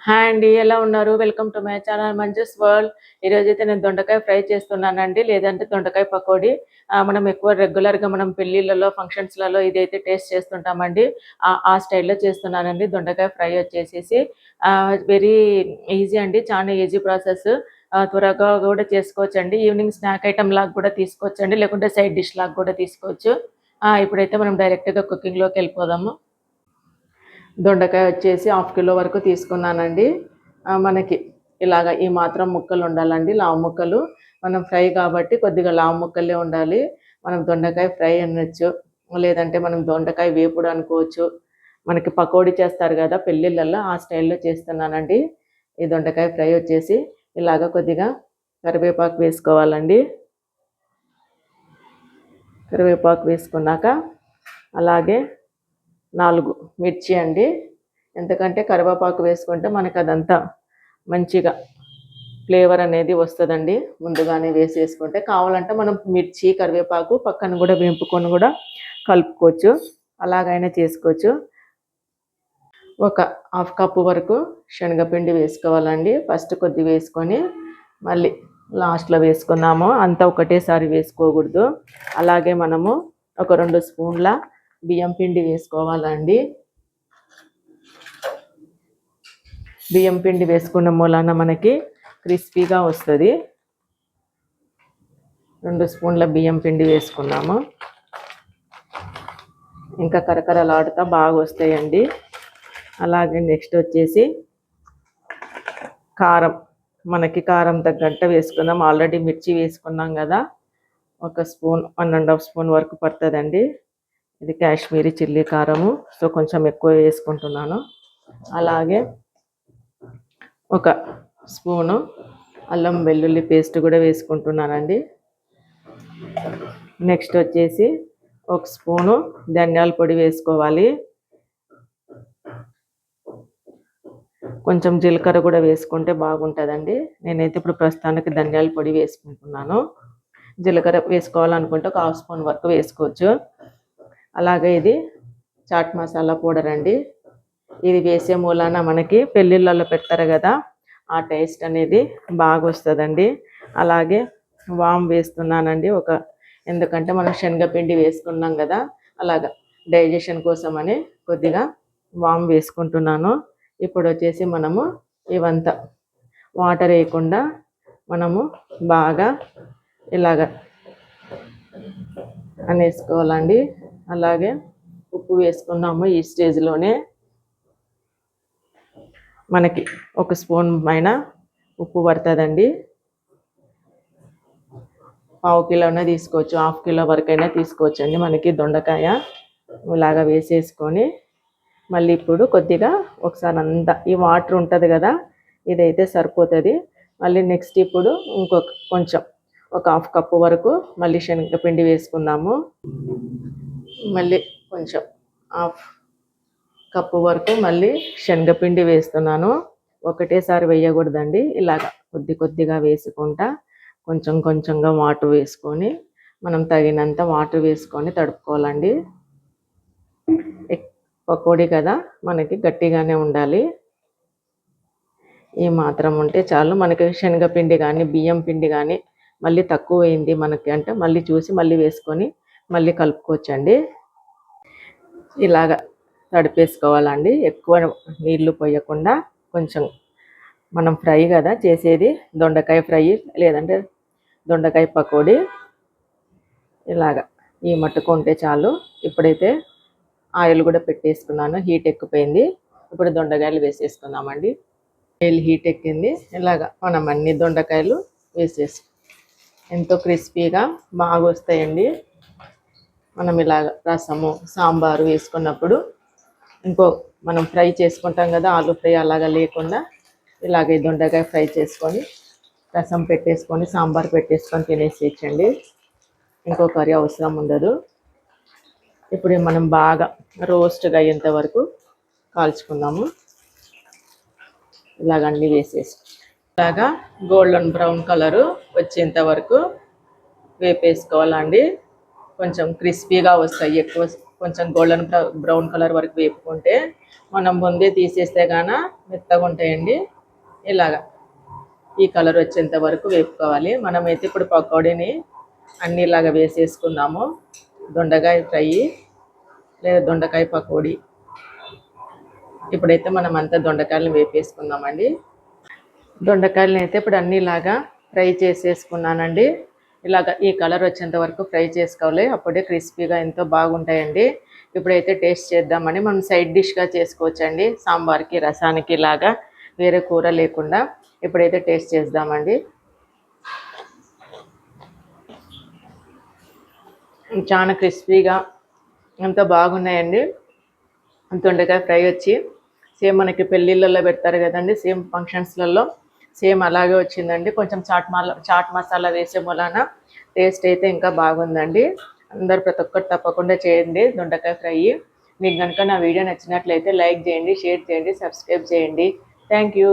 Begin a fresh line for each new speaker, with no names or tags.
Hi అండి, ఎలా ఉన్నారు? Welcome to my channel Manju's world. ఈరోజైతే నేను దొండకాయ ఫ్రై చేస్తున్నానండి, లేదంటే దొండకాయ పకోడీ. మనం ఎక్కువ రెగ్యులర్గా మనం పెళ్ళిళ్ళలో ఫంక్షన్స్లలో ఇదైతే టేస్ట్ చేస్తుంటామండి. ఆ స్టైల్లో చేస్తున్నానండి. దొండకాయ ఫ్రై వచ్చేసేసి వెరీ ఈజీ అండి, చాలా ఈజీ ప్రాసెస్. త్వరగా కూడా చేసుకోవచ్చండి. ఈవినింగ్ స్నాక్ ఐటమ్ లాగా కూడా తీసుకోవచ్చండి, లేకుంటే సైడ్ డిష్ లాగా కూడా తీసుకోవచ్చు. ఇప్పుడైతే మనం డైరెక్ట్గా కుకింగ్లోకి వెళ్ళిపోదాము. దొండకాయ వచ్చేసి 1/2 కిలో వరకు తీసుకున్నానండి. మనకి ఇలాగ ఈ మాత్రం ముక్కలు ఉండాలండి, లావు ముక్కలు. మనం ఫ్రై కాబట్టి కొద్దిగా లావు ముక్కలే ఉండాలి. మనం దొండకాయ ఫ్రై అనొచ్చు, లేదంటే మనం దొండకాయ వేపుడు అనుకోవచ్చు. మనకి పకోడీ చేస్తారు కదా పెళ్ళిళ్ళల్లో, ఆ స్టైల్లో చేస్తున్నానండి. ఈ దొండకాయ ఫ్రై వచ్చేసి ఇలాగ కొద్దిగా కరివేపాకు వేసుకోవాలండి. కరివేపాకు వేసుకున్నాక అలాగే 4 మిర్చి అండి. ఎందుకంటే కరివేపాకు వేసుకుంటే మనకు అదంతా మంచిగా ఫ్లేవర్ అనేది వస్తుందండి. ముందుగానే వేసేసుకుంటే కావాలంటే మనం మిర్చి కరివేపాకు పక్కన కూడా వేపుకొని కూడా కలుపుకోవచ్చు, అలాగైనా చేసుకోవచ్చు. ఒక 1/2 కప్పు వరకు శనగపిండి వేసుకోవాలండి. ఫస్ట్ కొద్ది వేసుకొని మళ్ళీ లాస్ట్లో వేసుకున్నాము, అంతా ఒకటేసారి వేసుకోకూడదు. అలాగే మనము ఒక 2 స్పూన్ల బియ్యం పిండి వేసుకోవాలండి. బియ్యం పిండి వేసుకున్న మూలాన మనకి క్రిస్పీగా వస్తుంది. 2 స్పూన్ల బియ్యం పిండి వేసుకున్నాము. ఇంకా కరకరలాడుతా బాగా వస్తాయండి. అలాగే నెక్స్ట్ వచ్చేసి కారం, మనకి కారం తగ్గట్టు వేసుకుందాం. ఆల్రెడీ మిర్చి వేసుకున్నాం కదా, 1 స్పూన్ 1.5 స్పూన్ వరకు పడుతుందండి. ఇది కాశ్మీరీ చిల్లీ కారము, సో కొంచెం ఎక్కువ వేసుకుంటున్నాను. అలాగే 1 స్పూను అల్లం వెల్లుల్లి పేస్ట్ కూడా వేసుకుంటున్నానండి. నెక్స్ట్ వచ్చేసి 1 స్పూను ధనియాల పొడి వేసుకోవాలి. కొంచెం జీలకర్ర కూడా వేసుకుంటే బాగుంటుందండి. నేనైతే ఇప్పుడు ప్రస్తుతానికి ధనియాల పొడి వేసుకుంటున్నాను. జీలకర్ర వేసుకోవాలనుకుంటే 1/2 స్పూన్ వరకు వేసుకోవచ్చు. అలాగే ఇది చాట్ మసాలా పౌడర్ అండి. ఇది వేసే మూలాన మనకి పెళ్ళిళ్ళలో పెడతారు కదా, ఆ టేస్ట్ అనేది బాగా వస్తుందండి. అలాగే వామ్ వేస్తున్నానండి ఎందుకంటే మనం శనగపిండి వేసుకున్నాం కదా, అలాగా డైజెషన్ కోసం అని కొద్దిగా వామ్ వేసుకుంటున్నాను. ఇప్పుడు వచ్చేసి మనము ఇవంతా వాటర్ వేయకుండా మనము బాగా ఇలాగ అనేసుకోవాలండి. అలాగే ఉప్పు వేసుకున్నాము. ఈ స్టేజ్లోనే మనకి 1 స్పూన్ పైన ఉప్పు పడుతుందండి. 1/2 కిలోనే తీసుకోవచ్చు, 1/2 కిలో వరకైనా తీసుకోవచ్చు అండి. మనకి దొండకాయ ఇలాగా వేసేసుకొని మళ్ళీ ఇప్పుడు కొద్దిగా ఒకసారి అంతా ఈ వాటర్ ఉంటుంది కదా, ఇదైతే సరిపోతుంది. మళ్ళీ నెక్స్ట్ ఇప్పుడు కొంచెం ఒక 1/2 కప్పు వరకు మళ్ళీ శనగపిండి వేసుకుందాము. మళ్ళీ కొంచెం 1/2 కప్పు వరకు మళ్ళీ శనగపిండి వేస్తున్నాను. ఒకటేసారి వేయకూడదండి, ఇలాగ కొద్దిగా వేసుకుంటా కొంచెం కొంచెంగా వాటర్ వేసుకొని మనం తగినంత వాటర్ వేసుకొని తడుపుకోవాలండి. పకోడీ కదా, మనకి గట్టిగానే ఉండాలి. ఈ మాత్రం ఉంటే చాలు. మనకి శనగపిండి కానీ బియ్యం పిండి కానీ మళ్ళీ తక్కువ అయింది మనకి అంటే మళ్ళీ చూసి మళ్ళీ వేసుకొని మళ్ళీ కలుపుకోవచ్చండి. ఇలాగ తడిపేసుకోవాలండి, ఎక్కువ నీళ్లు పోయకుండా. కొంచెం మనం ఫ్రై కదా చేసేది, దొండకాయ ఫ్రై లేదంటే దొండకాయ పకోడీ. ఇలాగ ఈ మట్టుకు ఉంటే చాలు. ఇప్పుడైతే ఆయిల్ కూడా పెట్టేసుకున్నాను, హీట్ ఎక్కిపోయింది. ఇప్పుడు దొండకాయలు వేసేసుకుందామండి. ఆయిల్ హీట్ ఎక్కింది. ఇలాగ మనం అన్ని దొండకాయలు వేసేసి ఎంతో క్రిస్పీగా బాగా వస్తాయండి. మనం ఇలాగ రసము సాంబారు వేసుకున్నప్పుడు మనం ఫ్రై చేసుకుంటాం కదా, ఆలు ఫ్రై అలాగా లేకుండా ఇలాగే దొండకాయ ఫ్రై చేసుకొని రసం పెట్టేసుకొని సాంబార్ పెట్టేసుకొని తినేసేయచ్చండి. ఇంకో కర్రీ అవసరం ఉండదు. ఇప్పుడు మనం బాగా రోస్ట్గా అయ్యేంత వరకు కాల్చుకుందాము. ఇలాగ అన్నీ వేసేసి ఇలాగా గోల్డెన్ బ్రౌన్ కలరు వచ్చేంత వరకు వేపేసుకోవాలండి. కొంచెం క్రిస్పీగా వస్తాయి, ఎక్కువ కొంచెం గోల్డెన్ బ్రౌన్ కలర్ వరకు వేపుకుంటే మనం ముందే తీసేస్తే గాన మెత్తగా ఉంటాయండి. ఇలాగా ఈ కలర్ వచ్చేంత వరకు వేపుకోవాలి. మనమైతే ఇప్పుడు పకోడీని అన్నీ ఇలాగా వేసేసుకుందాము. దొండకాయ ఫ్రై లేదా దొండకాయ పకోడీ. ఇప్పుడైతే మనం అంతా దొండకాయలను వేపేసుకుందామండి. దొండకాయలని అయితే ఇప్పుడు అన్నీ ఇలాగా ఫ్రై చేసేసుకున్నానండి. ఇలాగ ఈ కలర్ వచ్చేంత వరకు ఫ్రై చేసుకోవాలి. అప్పుడే క్రిస్పీగా ఎంతో బాగుంటాయండి. ఇప్పుడైతే టేస్ట్ చేద్దామని మనం సైడ్ డిష్గా చేసుకోవచ్చండి. సాంబార్కి, రసానికి ఇలాగా వేరే కూర లేకుండా. ఇప్పుడైతే టేస్ట్ చేద్దామండి. చాలా క్రిస్పీగా ఎంతో బాగున్నాయండి. దొండకాయ ఫ్రై వచ్చి సేమ్ మనకి పెళ్ళిళ్ళల్లో పెడతారు కదండి, సేమ్ ఫంక్షన్స్లలో సేమ్ అలాగే వచ్చిందండి. కొంచెం చాట్ మసాలా వేసే మూలాన టేస్ట్ అయితే ఇంకా బాగుందండి. అందరు ప్రతి ఒక్కరు తప్పకుండా చేయండి దొండకాయ ఫ్రై. మీకు కనుక నా వీడియో నచ్చినట్లయితే లైక్ చేయండి, షేర్ చేయండి, సబ్స్క్రైబ్ చేయండి. Thank you.